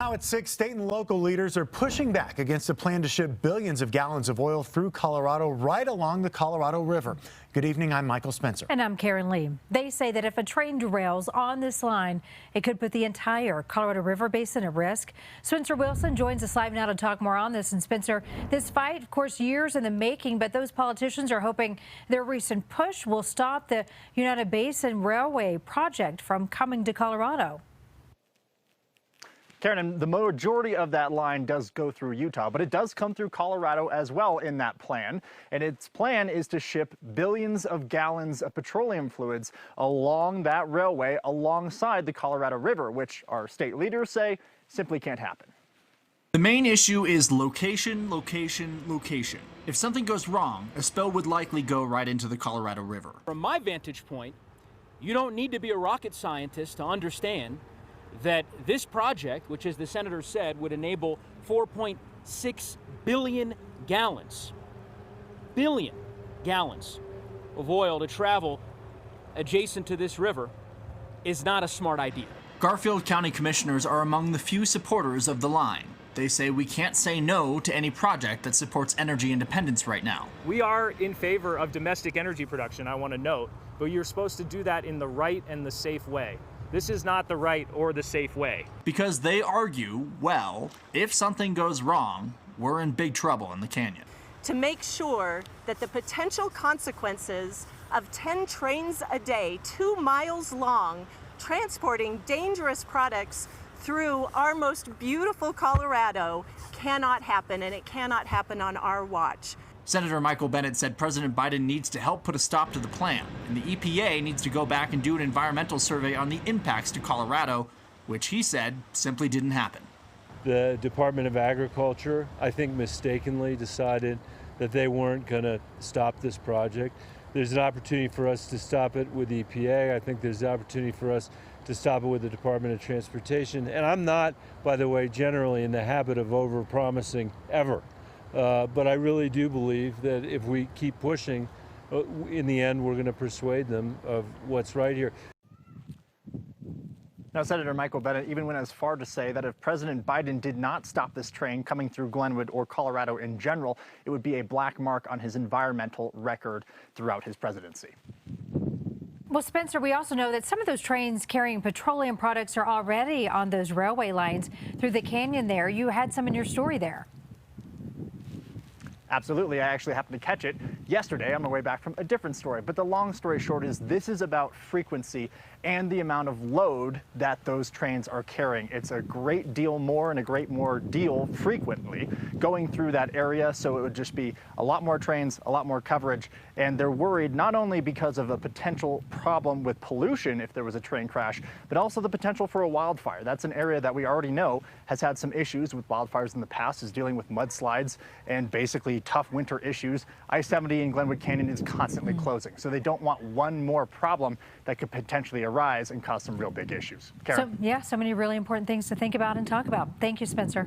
Now at 6, state and local leaders are pushing back against a plan to ship billions of gallons of oil through Colorado right along the Colorado River. Good evening, I'm Michael Spencer. And I'm Karen Lee. They say that if a train derails on this line, it could put the entire Colorado River basin at risk. Spencer Wilson joins us live now to talk more on this. And Spencer, this fight, of course, years in the making, but those politicians are hoping their recent push will stop the United Basin Railway project from coming to Colorado. Karen, the majority of that line does go through Utah, but it does come through Colorado as well in that plan. And its plan is to ship billions of gallons of petroleum fluids along that railway alongside the Colorado River, which our state leaders say simply can't happen. The main issue is location, location, location. If something goes wrong, a spill would likely go right into the Colorado River. From my vantage point, you don't need to be a rocket scientist to understand that this project, which as the senator said, would enable 4.6 billion gallons of oil to travel adjacent to this river, is not a smart idea. Garfield County commissioners are among the few supporters of the line. They say we can't say no to any project that supports energy independence right now. We are in favor of domestic energy production, I want to note, but you're supposed to do that in the right and the safe way. This is not the right or the safe way. Because they argue, well, if something goes wrong, we're in big trouble in the canyon. To make sure that the potential consequences of 10 trains a day, 2 miles long, transporting dangerous products through our most beautiful Colorado cannot happen, and it cannot happen on our watch. Senator Michael Bennet said President Biden needs to help put a stop to the plan, and the EPA needs to go back and do an environmental survey on the impacts to Colorado, which he said simply didn't happen. The Department of Agriculture, I think, mistakenly decided that they weren't going to stop this project. There's an opportunity for us to stop it with EPA. I think there's an opportunity for us to stop it with the Department of Transportation. And I'm not, by the way, generally in the habit of over-promising ever. But I really do believe that if we keep pushing, in the end, we're going to persuade them of what's right here. Now, Senator Michael Bennet even went as far to say that if President Biden did not stop this train coming through Glenwood or Colorado in general, it would be a black mark on his environmental record throughout his presidency. Well, Spencer, we also know that some of those trains carrying petroleum products are already on those railway lines through the canyon there. You had some in your story there. Absolutely. I actually happened to catch it yesterday on my way back from a different story. But the long story short is this is about frequency and the amount of load that those trains are carrying. It's a great deal more and a great more deal frequently going through that area. So it would just be a lot more trains, a lot more coverage. And they're worried not only because of a potential problem with pollution if there was a train crash, but also the potential for a wildfire. That's an area that we already know has had some issues with wildfires in the past, is dealing with mudslides and basically tough winter issues. I-70 in Glenwood Canyon is constantly closing, so they don't want one more problem that could potentially arise and cause some real big issues. Karen. So many really important things to think about and talk about. Thank you, Spencer.